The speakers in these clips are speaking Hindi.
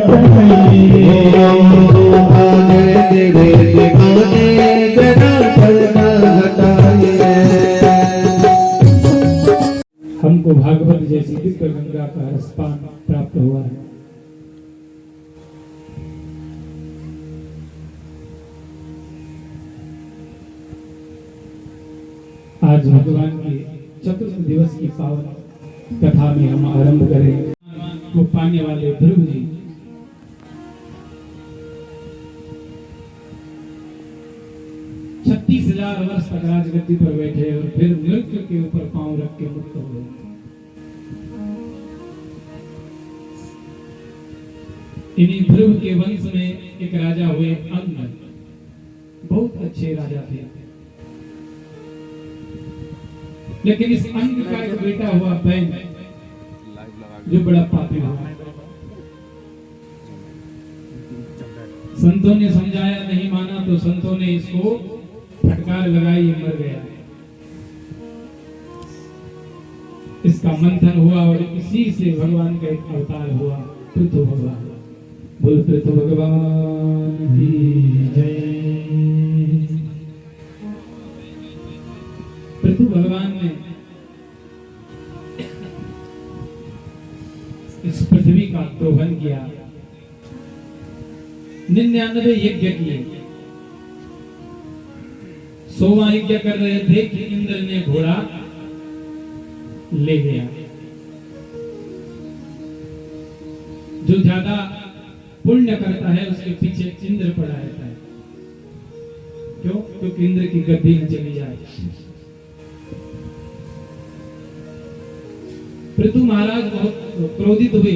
हमको भागवत जैसी दिव्य गंगा का रसपान प्राप्त हुआ है। आज भगवान के चतुर्थ दिवस की पावन कथा में हम आरंभ करें। वो पाने वाले ध्रुव जी 36,000 वर्ष तक राजगद्दी पर बैठे और फिर मृत्यु के ऊपर पांव रख के मुक्त हो गए। इन्हीं ध्रुव के वंश में एक राजा हुए अंग, बहुत अच्छे राजा थे। लेकिन इस अंग का एक बेटा हुआ बैन, जो बड़ा पापी हुआ। संतों ने समझाया, नहीं माना तो संतों ने इसको फटकार लगाई, मर गया। इसका मंथन हुआ और इसी से भगवान का एक अवतार हुआ, पृथु भगवान। बोल पृथु भगवान की जय। पृथु भगवान ने इस पृथ्वी का दोहन किया, 99 यज्ञ किए। 100वां यज्ञ कर रहे थे कि इंद्र ने घोड़ा ले गया। जो ज्यादा पुण्य करता है उसके पीछे इंद्र पड़ा रहता है। क्यों? क्योंकि इंद्र की गद्दी न चली जाए। पृथु महाराज बहुत क्रोधित हुए,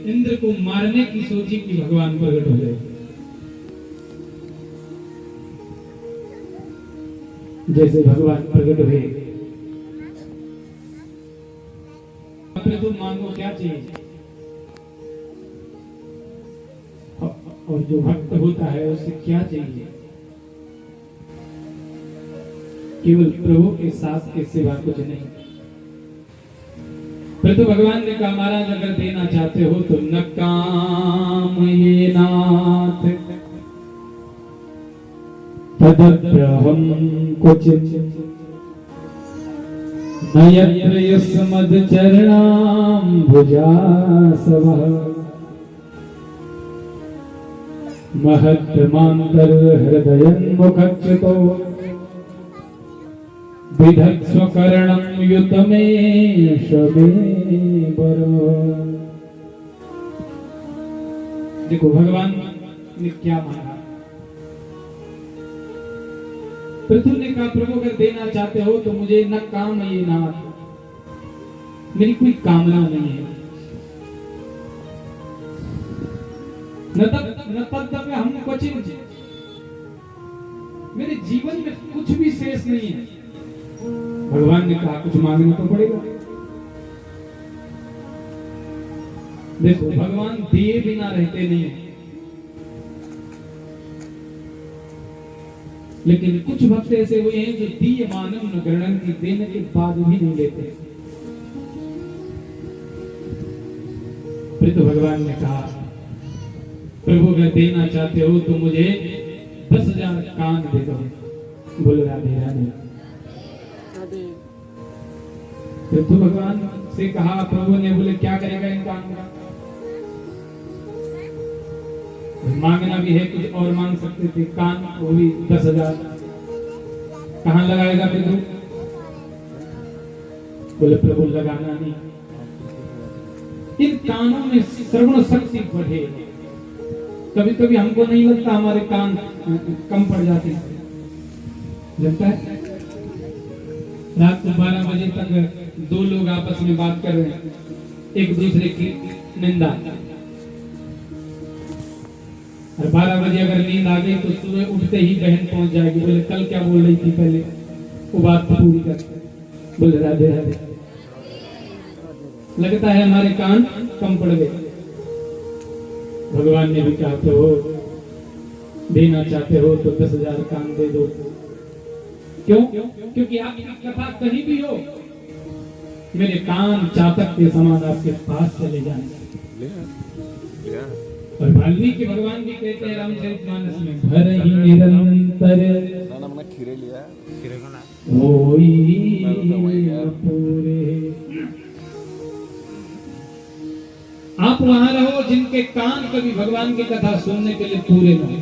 इंद्र को मारने की सोची कि भगवान प्रकट हो गए। जैसे भगवान प्रकट हुए, पृथु मांगो क्या चाहिए? और जो भक्त होता है उसे क्या चाहिए? केवल प्रभु के साथ के सिवा कुछ नहीं। पृथु भगवान ने कहा, महाराज अगर देना चाहते हो तो न काम ये नाथ तदप्यहम क्वचित् न यत्र यस्मद् चरणाम्बुजासवः महत्तमान्तर हृदयन्मुखच्युतो विधत्स्वकर्णं युतमेष मे बरो। देखो भगवान ने क्या मांगा। पृथु ने कहा, प्रभु अगर देना चाहते हो तो मुझे न काम ये नाथ, मेरी कोई कामना नहीं है। न तद हम क्वचित्, मेरे जीवन में कुछ भी शेष नहीं है। भगवान ने कहा, कुछ मांगना तो पड़ेगा। देखो भगवान दिए बिना रहते नहीं है। लेकिन कुछ भक्त ऐसे हुए हैं जो दिए मानव न ग्रहण की देने के बाद भी नहीं लेते। फिर तो भगवान ने कहा, प्रभु अगर देना चाहते हो तो मुझे 10,000 कान दे दो। बोल राधे राधे। फिर तो भगवान से कहा, प्रभु ने बोले क्या करेगा इन कानों का? मांगना भी है, कुछ और मांग सकते थे, कान वो भी 10,000। कहां लगाएगा प्रभु? बोले प्रभु लगाना नहीं, इन कानों में श्रवण शक्ति बढ़े। कभी कभी हमको नहीं लगता हमारे कान कम पड़ जाते हैं, लगता है। रात को 12 बजे तक 2 लोग आपस में बात कर रहे हैं, एक दूसरे की निंदा, और 12 बजे अगर नींद आ गई तो सुबह उठते ही बहन पहुंच जाएगी, बोले कल क्या बोल रही थी पहले, वो बात पूरी कर। बोले राधे राधे। लगता है हमारे कान कम पड़ गए। भगवान ने भी कहा, तो देना चाहते हो तो 10,000 कान दे दो। क्यों? क्योंकि आपकी कथा कहीं भी हो, मेरे कान चातक के समान आपके पास चले जाएंगे। और वाल्मीकि भगवान भी कहते हैं रामचरितमानस में, भर ही निरंतर खीरे लिया खीरे का ना होई न पूरे। आप वहां रहो जिनके कान कभी भगवान की कथा सुनने के लिए पूरे न हो।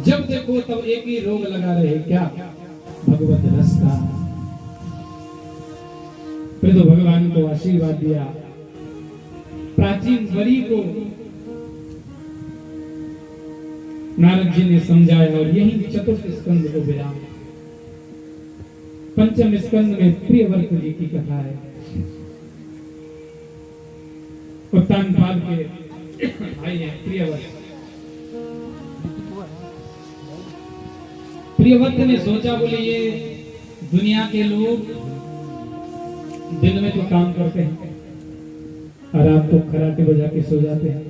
जब देखो तब एक ही रोग लगा रहे, क्या? भगवत रस का। फिर तो भगवान को आशीर्वाद दिया, प्राचीन वरी को नारद जी ने समझाया और यही चतुर्थ स्कंद को विराम। पंचम स्कंद में प्रियव्रत जी की कथा है। उत्तानपाद के भाई हैं प्रियव्रत। प्रियव्रत ने सोचा, बोले ये दुनिया के लोग दिन में तो काम करते हैं और रात को खराटे बजा के सो जाते हैं,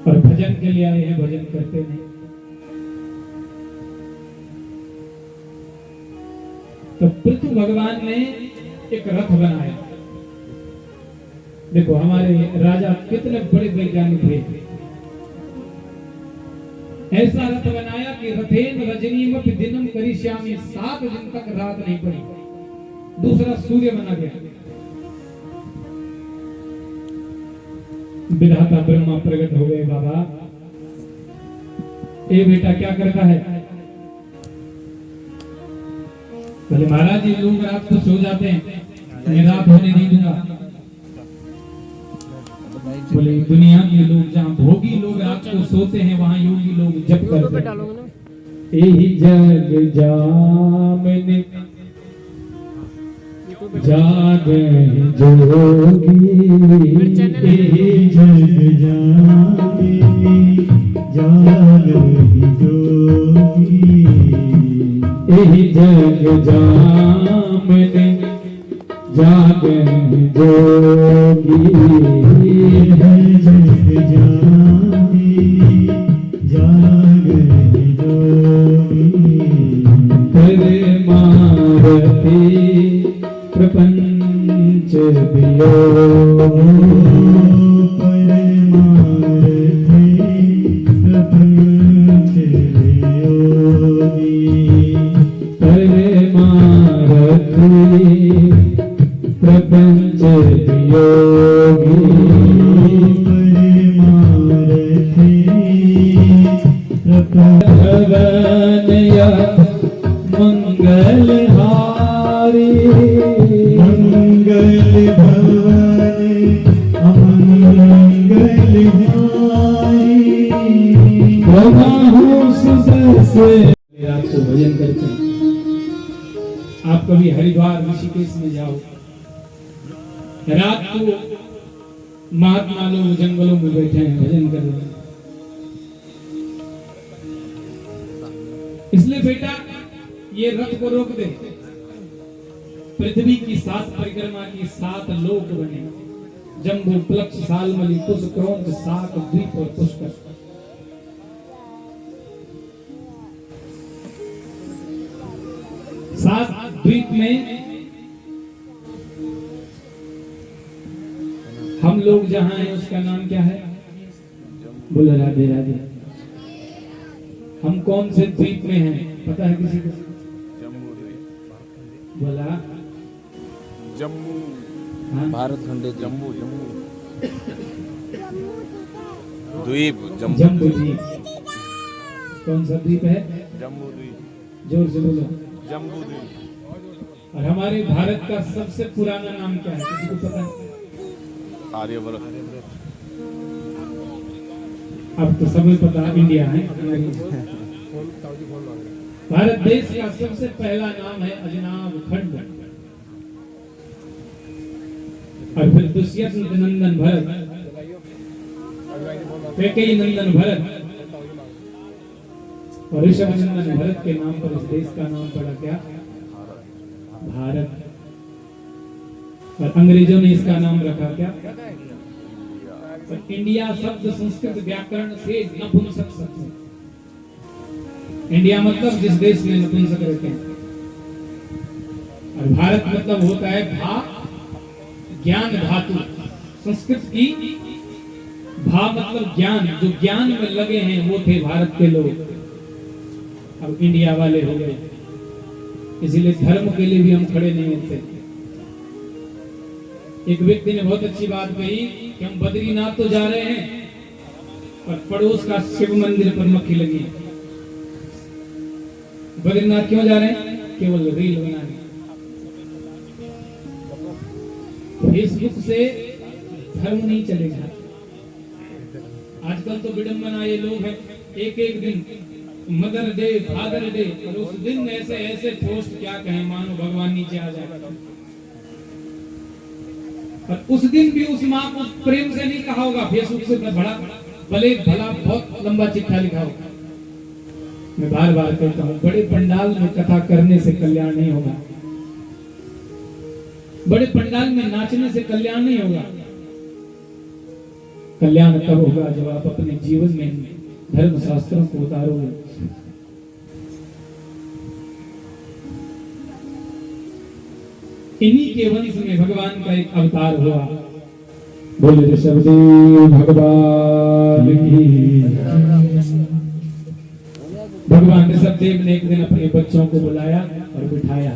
और भजन के लिए आए हैं, भजन करते नहीं। तो पृथ्वी भगवान ने एक रथ बनाया। देखो हमारे राजा कितने बड़े वैज्ञानिक थे। ऐसा रथ बनाया कि रथेन रजनीमपि दिनम करिष्यामि, 7 दिन तक रात नहीं पड़ी। दूसरा सूर्य बना गया। विधाता ब्रह्मा प्रकट हो गए, बाबा ये बेटा क्या करता है? बोले महाराज ये लोग रात को सो जाते हैं, मैं रात होने नहीं दूंगा। बोले दुनिया के लोग, जहाँ भोगी लोग रात को सोते हैं वहाँ योगी लोग जप करते हैं। यही जग जामने जागे जोगी, यही जग जामे जागे जोगी, यही जग जामने जागे जोगी, यही जग जामे जागे जोगी। करे मारती प्रपंच वियोग, करे मारती प्रपंच वियोगी, करे मारती प्रपंच वियोगी, करे मारती भवनया मंगल हारी, मंगल भवन अमंगल हारी, प्रभाहु सुदर्शे। रात को भजन करते हैं। आप कभी हरिद्वार ऋषिकेश में जाओ, रात को महात्मा लोग जंगलों में बैठे हैं, भजन कर रहे हैं। इसलिए बेटा ये रथ को रोक दे। पृथ्वी की 7 परिक्रमा की 7 लोक बने, जम्बू प्लक्ष सालमली कुश क्रौंच 7 द्वीप और पुष्कर। सात द्वीप में हम लोग जहां हैं उसका नाम क्या है? बोलो राधे राधे। हम कौन से द्वीप में हैं पता है किसी को? बोला जम्मू। हाँ? भारत खंड जम्मू जम्मू द्वीप जम्बू द्वीप। कौन सा द्वीप है? जम्मू द्वीप। जोर से बोलो। जम्बू द्वीप। और हमारे भारत का सबसे पुराना नाम क्या है किसी को पता है? आर्यभट्ट। अब तो सभी पता, इंडिया है। भारत देश का सबसे पहला नाम है अजनाब खंड। और फिर दुष्यंत नंदन भरत, कैकेयी नंदन भरत और ऋषभ नंदन भरत के नाम पर इस देश का नाम पड़ा क्या? भारत। और अंग्रेजों ने इसका नाम रखा क्या? इंडिया शब्द संस्कृत व्याकरण से नपुंसक शब्द है। इंडिया मतलब जिस देश में नपुंसक रहते हैं। और भारत मतलब होता है भा, ज्ञान धातु। संस्कृत की भा मतलब ज्ञान, जो ज्ञान में लगे हैं वो थे भारत के लोग। अब इंडिया वाले हो गए, इसीलिए धर्म के लिए भी हम खड़े नहीं होते। एक व्यक्ति ने बहुत अच्छी बात कही कि हम बद्रीनाथ तो जा रहे हैं पर पड़ोस का शिव मंदिर पर मक्खी लगी है। बद्रीनाथ क्यों जा रहे हैं? केवल रील बनाने। फेसबुक से धर्म नहीं चलेगा। आजकल तो विडंबना ये लोग हैं, एक एक दिन मदर डे, फादर डे, और उस दिन ऐसे ऐसे पोस्ट क्या कहें, मानो भगवान नीचे आ जाएगा। पर उस दिन भी उस माँ को प्रेम से नहीं कहा होगा, फेसबुक से बड़ा भले भला बहुत लंबा चिट्ठा लिखा होगा। मैं बार बार कहता हूँ, बड़े पंडाल में कथा करने से कल्याण नहीं होगा, बड़े पंडाल में नाचने से कल्याण नहीं होगा। कल्याण तब होगा जब आप अपने जीवन में धर्म शास्त्रों को उतारोगे। इन्हीं के वंश में भगवान का एक अवतार हुआ। बोले ऋषभदेव भगवान की। भगवान ऋषभदेव ने एक दिन अपने बच्चों को बुलाया और बिठाया,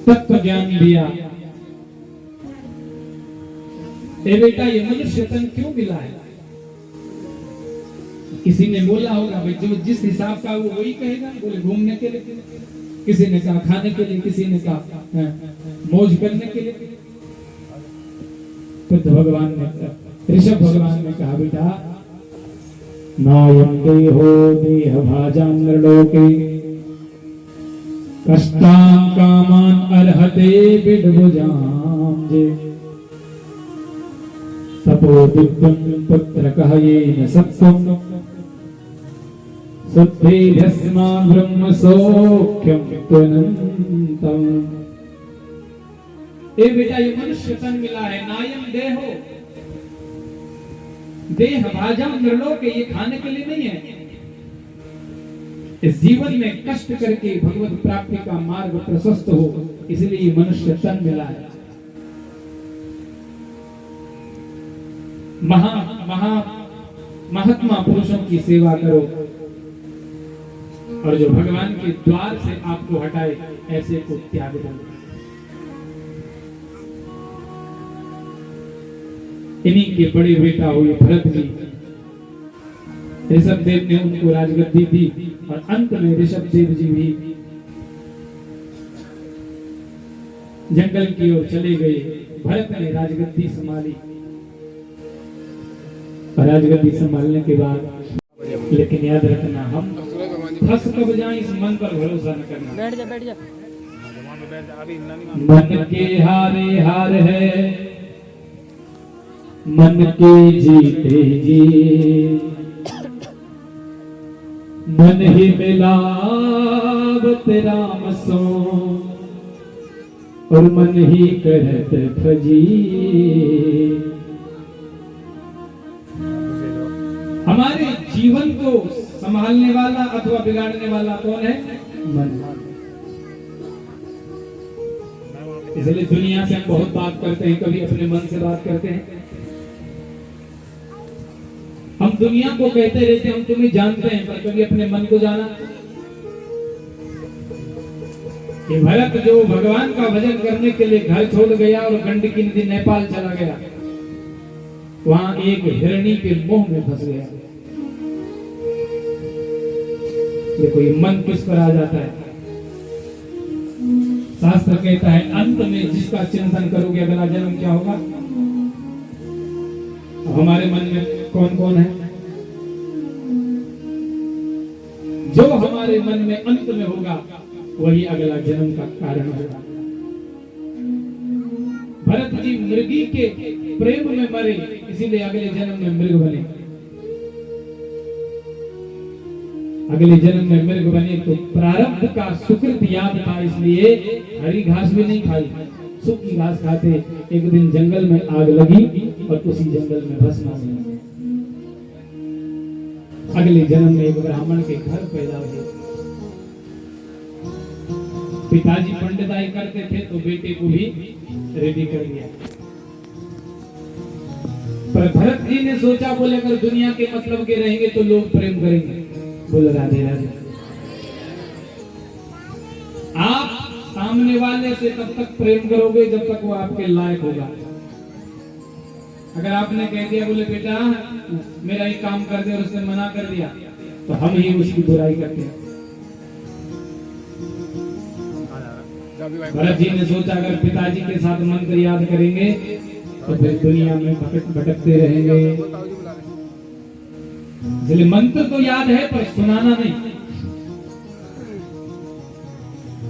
तत्व ज्ञान दिया। ए बेटा, ये मनुष्य तन क्यों मिला है? किसी ने बोला होगा भाई जो जिस हिसाब का वो वही कहेगा। बोले घूमने के लिए, किसी ने कहा खाने के लिए, किसी ने कहा मौज करने के लिए। फिर भगवान ने, ऋषभ भगवान ने कहा, बेटा नायं देहो देह भाजां नरलोके कष्टां कामान् अर्हते विद्वजां जे तपो दिव्यं पुत्रकः येन सत्त्वं शुद्धेभ्यस्मा ब्रह्म सौख्यं त्वनन्तम्। ए बेटा, ये मनुष्य तन मिला है, नायम देहो, देह भाजां नरलोके, ये खाने के लिए नहीं है। इस जीवन में कष्ट करके भगवत प्राप्ति का मार्ग प्रशस्त हो, इसलिए ये मनुष्य तन मिला है। महात्मा पुरुषों की सेवा करो, और जो भगवान के द्वार से आपको हटाए ऐसे को त्याग दो। इन्हीं के बड़े बेटा हुए भरत जी। ऋषभदेव ने उनको राजगद्दी दी और अंत में ऋषभदेव जी भी जंगल की ओर चले गए। भरत ने राजगद्दी संभाली, और राजगद्दी संभालने के बाद, लेकिन याद रखना, हम फंस कब जाएं इस मन पर भरोसा न करना। बैठ जा, बैठ जा। मन के हारे हार है, मन के जीते जी, मन ही मिलावत राम सो, और मन ही करत फजी। हमारे जीवन को संभालने वाला अथवा बिगाड़ने वाला कौन है? मन। इसलिए दुनिया से हम बहुत बात करते हैं, कभी अपने मन से बात करते हैं। हम दुनिया को कहते रहते हैं हम तुम्हें जानते हैं, पर कभी अपने मन को जाना? ये भरत जो भगवान का भजन करने के लिए घर छोड़ गया और गंडकी नदी नेपाल चला गया, वहां एक हिरणी के मोह में फंस गया। देखो ये मन किस पर आ जाता है। शास्त्र कहता है अंत में जिसका चिंतन करोगे अगला जन्म क्या होगा। हमारे मन में कौन कौन है? जो हमारे मन में अंत में होगा वही अगला जन्म का कारण होगा। भरत जी मृगी के प्रेम में मरे, इसीलिए अगले जन्म में मृग बने। अगले जन्म में मृग बने तो प्रारब्ध का सुकृत याद था, इसलिए हरी घास भी नहीं खाई, सूखी घास खाते। एक दिन जंगल में आग लगी और उसी जंगल में भस्म हो गए। अगले जन्म में एक ब्राह्मण के घर पैदा हुए। पिताजी पंडिताई करते थे तो बेटे को भी रेडी कर दिया। पर भरत जी ने सोचा, बोले अगर दुनिया के मतलब के रहेंगे तो लोग प्रेम करेंगे। बोले राधे राधे। आप सामने वाले से तब तक प्रेम करोगे जब तक वो आपके लायक होगा। अगर आपने कह दिया, बोले बेटा मेरा एक काम कर दे, और उसने मना कर दिया, तो हम ही उसकी बुराई करते हैं। भरत जी ने सोचा अगर पिताजी के साथ मंत्र याद करेंगे तो फिर दुनिया में भटकते रहेंगे। इसलिए मंत्र तो याद है पर सुनाना नहीं।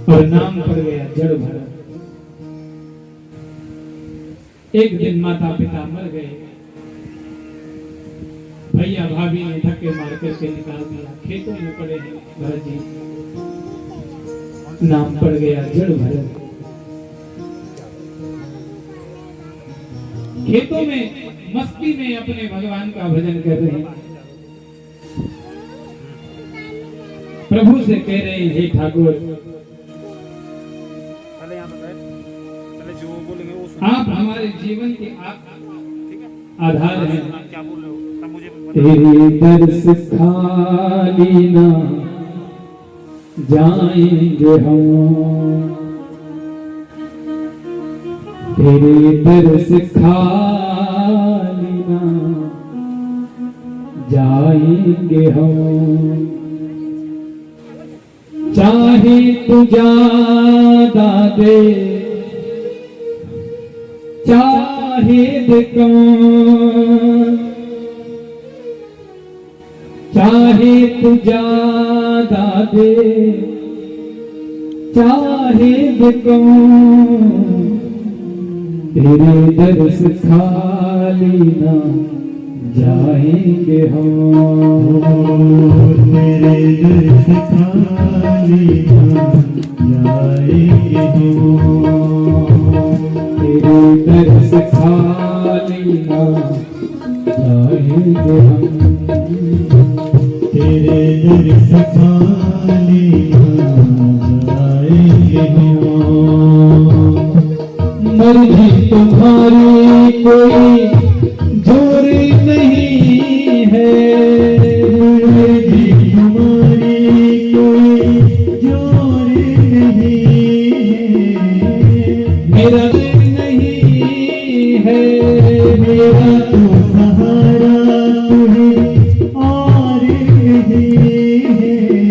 और नाम पड़ गया जड़ भरत। एक दिन माता पिता मर गए, भैया भाभी ने धक्के मार करके निकाल दिया, खेतों में पड़े हैं भरत जी। नाम पड़ गया जड़ भरत। खेतों में मस्ती में अपने भगवान का भजन कर रहे हैं। प्रभु से कह रहे हैं, हे ठाकुर आप हमारे जीवन के आधार हैं। तेरे दर्श खाली ना जाएंगे हम, तेरे दर्श खाली ना जाएंगे हम। चाहे तू ज्यादा दे चाहे दे कम, चाहे तू ज्यादा दे चाहे दे कम, तेरे दर्श खाली ना जाएंगे हम। तेरे दर्श खाली ना जाएंगे हम, तेरे दर्श खाली ना जाएंगे हम। तेरे दर्श खाली ना जाएंगे हम। मर्जी तुम्हारी कोई जोर नहीं है, मर्जी तुम्हारी कोई जोर नहीं है। मेरा दिल नहीं है, मेरा तो सहारा तुम्हें और नहीं है।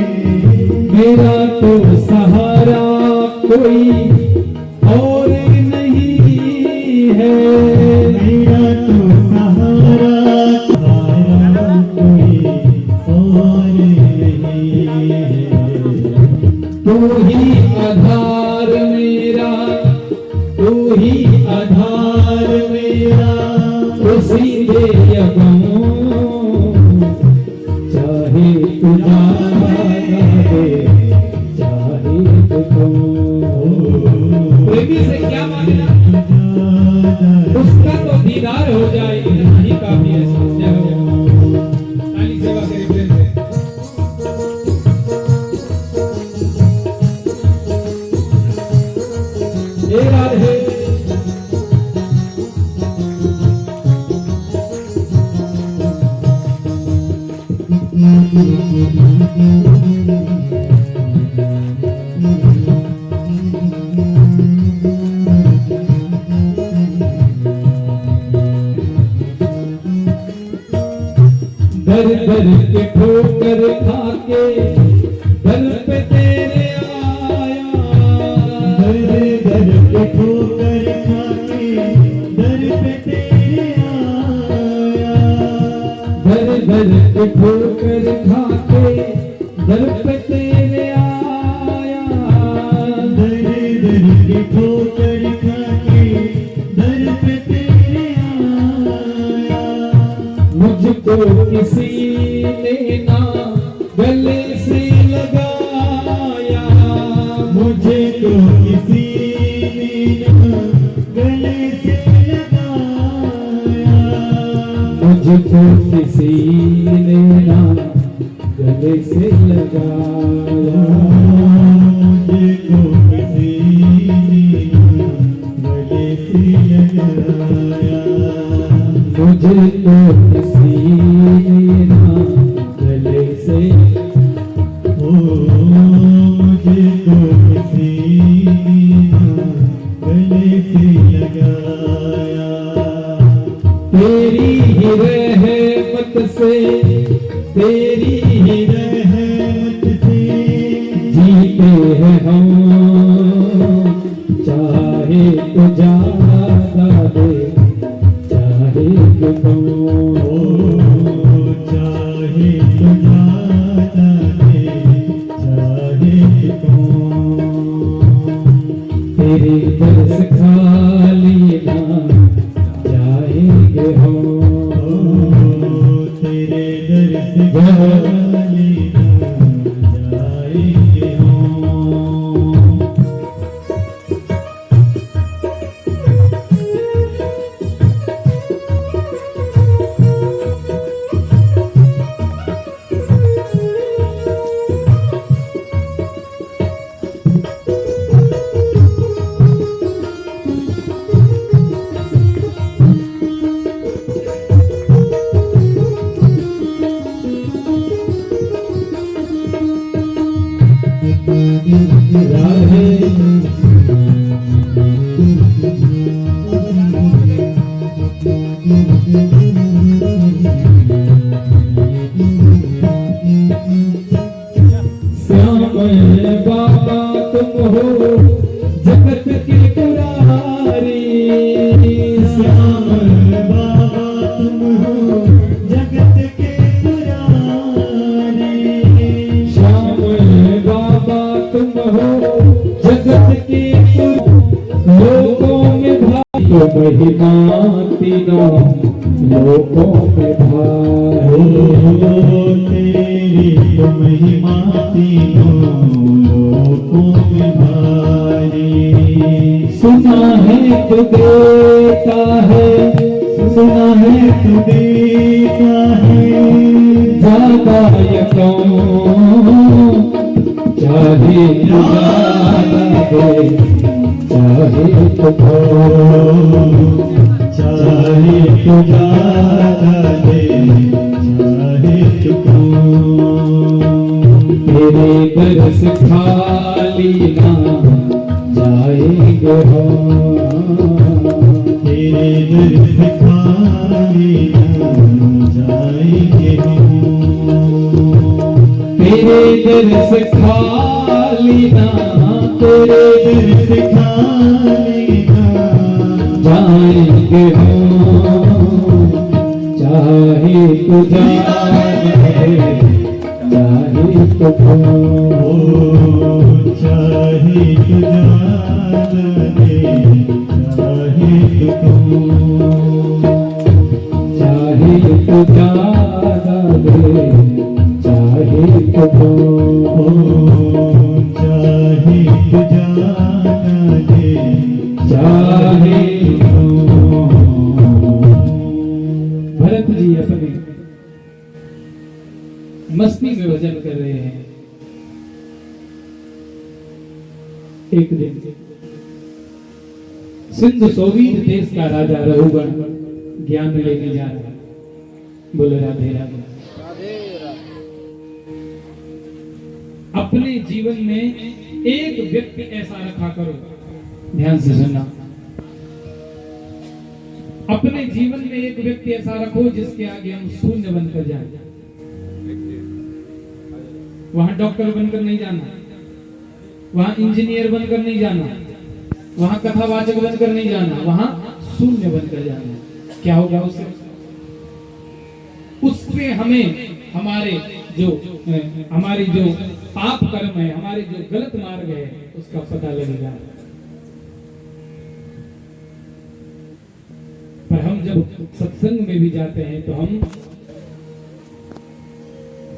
मेरा तो सहारा कोई और नहीं है। मेरा तो सहारा कोई और नहीं है। तू ही आधार मेरा, तू ही आधार मेरा, उसी दे यगमो, चाहे तू जाने दे चाहे तू कम। प्रेमी से क्या मांगना, उसका तो दीदार हो जाए, इतना ही काफी है। जय हो। ताली सेवा करें प्रेम से। हे राधे। दर दर के ठोकर खाके दर पे तेरे आया, दर दर के ठोकर खाके दर पे तेरे आया। दर दर के ठोकर खाके दर पे तेरे आया। दर दर के ठोकर खाके दर पे तेरे आया। मुझको किसी ने ना गले से लगाया, मुझे तो किसी ने ना गले से लगाया। मुझको किसी ने ना गले से लगाया। मुझे तो किसी तेरे दर्श खाली ना जाएंगे हम, तेरे दर्श खाली ना जाएंगे हम। श्याम बाबा तुम हो जगत के पुरारी, श्याम बाबा तुम हो जगत के पुरारी। श्याम बाबा तुम हो जगत के लोकों में भाई तो महिमा तीनों लोकों में भाई, तेरी तो महिमा तीनों लोकों में भारी। सुना है तू देता है, सुना है तू देता है ज्यादा यकौन चाहे तू ज्यादा दे, चाहे तो चाहे तू ज्यादा दे, चाहे तू तेरे दर्श खाली ना जाएंगे हम, तेरे दर्श खाली ना जाएंगे हम। तेरे दर्श खाली ना, तेरे दर्श खाली ना जाएंगे हम, चाहे तू जाए चाहे तो चाहे तू जाने चाहे तो ज्यादा दे, चाहे तो चाहे तू जाने चाहे भरत जी अपने मस्ती में भजन कर रहे हैं। एक दिन सिंधु सोवीर देश का राजा रघुगण ज्ञान लेने जा रहा है। बोले राधे राधे। अपने जीवन में एक व्यक्ति ऐसा रखा करो, ध्यान से सुनना, अपने जीवन में एक व्यक्ति ऐसा रखो जिसके आगे हम शून्य बनकर जाए। वहां डॉक्टर बनकर नहीं जाना, वहां इंजीनियर बनकर नहीं जाना, वहां कथावाचक बनकर नहीं जाना, वहां शून्य बनकर जाना। क्या होगा उससे? उससे हमें हमारे जो पाप कर्म है, हमारे जो गलत मार्ग है, उसका पता लगेगा। पर हम जब सत्संग में भी जाते हैं तो हम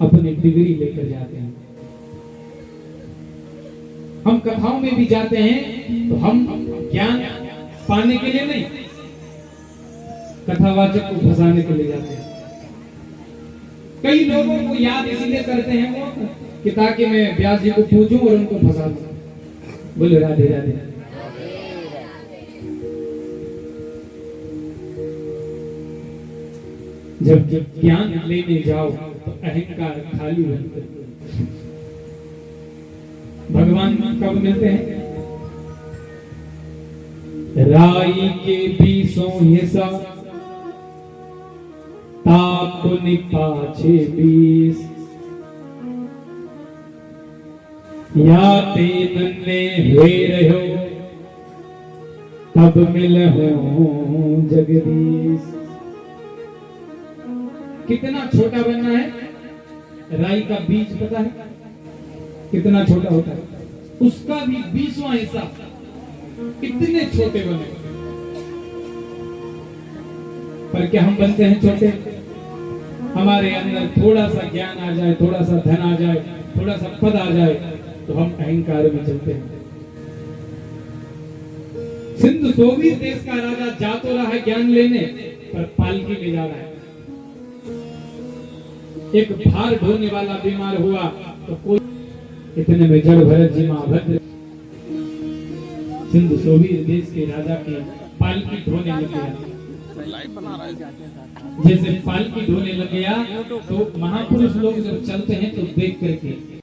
अपनी डिग्री लेकर जाते हैं। हम कथाओं में भी जाते हैं तो हम ज्ञान पाने के लिए नहीं, कथावाचक को फंसाने के लिए जाते हैं। कई लोगों को याद इसीलिए करते हैं वो कि ताकि मैं व्यास जी को पूजूं और उनको फंसा दूं। बोले राधे राधे। जब ज्ञान लेने जाओ तो अहंकार खाली बनकर, भगवान कब मिलते हैं? राई के 20 हिस्सा ताप निपाछे 20, या ते नन्हे हुए रहो तब मिलहो जगदीश। कितना छोटा बनना है? राई का बीज पता है कितना छोटा होता है? उसका भी 20वां हिस्सा कितने छोटे बने, पर क्या हम बनते हैं छोटे? हमारे अंदर थोड़ा सा ज्ञान आ जाए, थोड़ा सा धन आ जाए, थोड़ा सा पद आ जाए, तो हम अहंकार में चलते हैं। सिंध सोवियत देश का राजा जा तो रहा है ज्ञान लेने, पर पालकी ले जा रहा है। एक भार ढोने वाला बीमार हुआ तो कोई, इतने में जड़ भरत जी महाभद्र सिंध सोवियत देश के राजा की पालकी ढोने लग गया। जैसे पालकी ढोने लग गया तो महापुरुष लोग जब चलते हैं तो देख करके